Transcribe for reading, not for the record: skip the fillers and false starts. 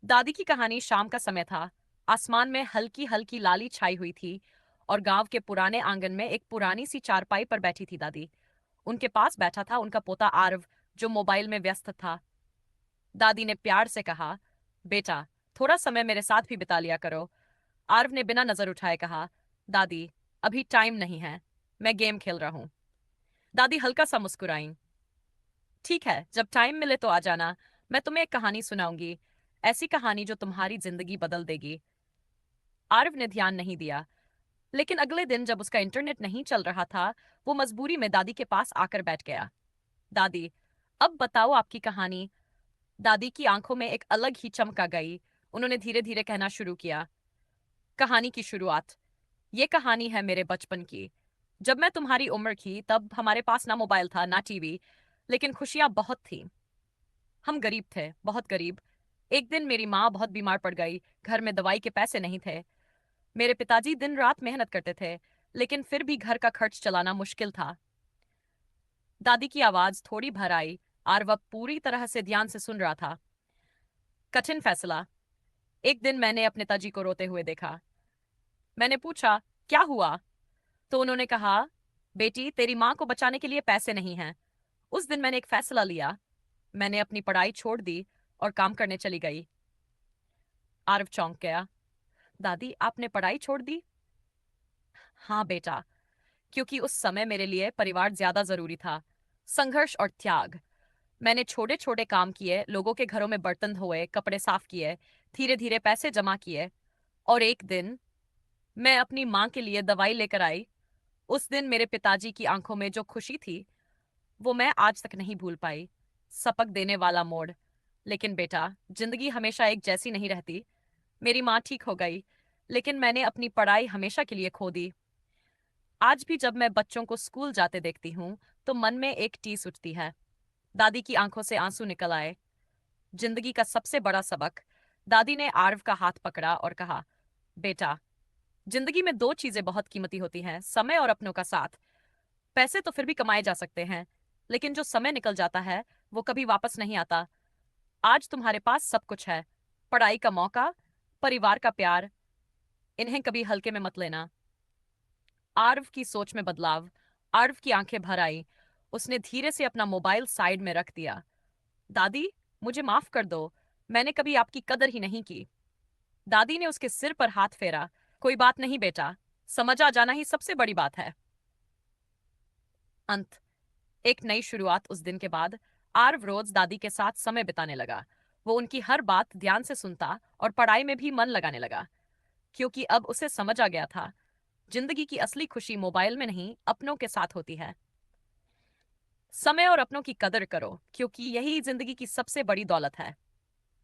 दादी की कहानी शाम का समय था। आसमान में हल्की हल्की लाली छाई हुई थी और गांव के पुराने आंगन में एक पुरानी सी चारपाई पर बैठी थी दादी। उनके पास बैठा था उनका पोता आरव, जो मोबाइल में व्यस्त था। दादी ने प्यार से कहा, बेटा, थोड़ा समय मेरे साथ भी बिता लिया करो। आरव ने बिना नजर उठाए कहा, दादी, अभी टाइम नहीं है, मैं गेम खेल रहा हूँ। दादी हल्का सा मुस्कुराई। ठीक है, जब टाइम मिले तो आ जाना। मैं तुम्हें एक कहानी सुनाऊंगी, ऐसी कहानी जो तुम्हारी जिंदगी बदल देगी। आरव ने ध्यान नहीं दिया, लेकिन अगले दिन जब उसका इंटरनेट नहीं चल रहा था, वो मजबूरी में दादी के पास आकर बैठ गया। दादी, अब बताओ आपकी कहानी। दादी की आंखों में एक अलग ही चमक आ गई। उन्होंने धीरे धीरे कहना शुरू किया। कहानी की शुरुआत। ये कहानी है मेरे बचपन की। जब मैं तुम्हारी उम्र की, तब हमारे पास ना मोबाइल था ना टीवी, लेकिन खुशियां बहुत थी। हम गरीब थे, बहुत गरीब। एक दिन मेरी माँ बहुत बीमार पड़ गई। घर में दवाई के पैसे नहीं थे। मेरे पिताजी दिन रात मेहनत करते थे, लेकिन फिर भी घर का खर्च चलाना मुश्किल था। दादी की आवाज थोड़ी भर आई। आरव पूरी तरह से ध्यान से सुन रहा था। कठिन फैसला। एक दिन मैंने अपने ताजी को रोते हुए देखा। मैंने पूछा, क्या हुआ? तो उन्होंने कहा, बेटी, तेरी माँ को बचाने के लिए पैसे नहीं हैं। उस दिन मैंने एक फैसला लिया। मैंने अपनी पढ़ाई छोड़ दी और काम करने चली गई। आरव चौंक गया। दादी, आपने पढ़ाई छोड़ दी? हाँ बेटा, क्योंकि उस समय मेरे लिए परिवार ज्यादा जरूरी था। संघर्ष और त्याग। मैंने छोटे छोटे काम किए, लोगों के घरों में बर्तन धोए, कपड़े साफ किए, धीरे धीरे पैसे जमा किए। और एक दिन मैं अपनी माँ के लिए दवाई लेकर आई। उस दिन मेरे पिताजी की आंखों में जो खुशी थी, वो मैं आज तक नहीं भूल पाई। सबक देने वाला मोड़। लेकिन बेटा, जिंदगी हमेशा एक जैसी नहीं रहती। मेरी माँ ठीक हो गई, लेकिन मैंने अपनी पढ़ाई हमेशा के लिए खो दी। आज भी जब मैं बच्चों को स्कूल जाते देखती हूँ, तो मन में एक टीस उठती है। दादी की आंखों से आंसू निकल आए। जिंदगी का सबसे बड़ा सबक। दादी ने आरव का हाथ पकड़ा और कहा, बेटा, जिंदगी में दो चीजें बहुत कीमती होती हैं, समय और अपनों का साथ। पैसे तो फिर भी कमाए जा सकते हैं, लेकिन जो समय निकल जाता है, वो कभी वापस नहीं आता। आज तुम्हारे पास सब कुछ है, पढ़ाई का मौका, परिवार का प्यार, इन्हें कभी हल्के में मत लेना। आरव की सोच में बदलाव। आरव की आंखें भर आई। उसने धीरे से अपना मोबाइल साइड में रख दिया। दादी, मुझे माफ कर दो, मैंने कभी आपकी कदर ही नहीं की। दादी ने उसके सिर पर हाथ फेरा। कोई बात नहीं बेटा, समझ आ जाना ही सबसे बड़ी बात है। अंत। एक नई शुरुआत। उस दिन के बाद आरव रोज दादी के साथ समय बिताने लगा। वो उनकी हर बात ध्यान से सुनता और पढ़ाई में भी मन लगाने लगा, क्योंकि अब उसे समझ आ गया था, जिंदगी की असली खुशी मोबाइल में नहीं, अपनों के साथ होती है। समय और अपनों की कदर करो, क्योंकि यही जिंदगी की सबसे बड़ी दौलत है।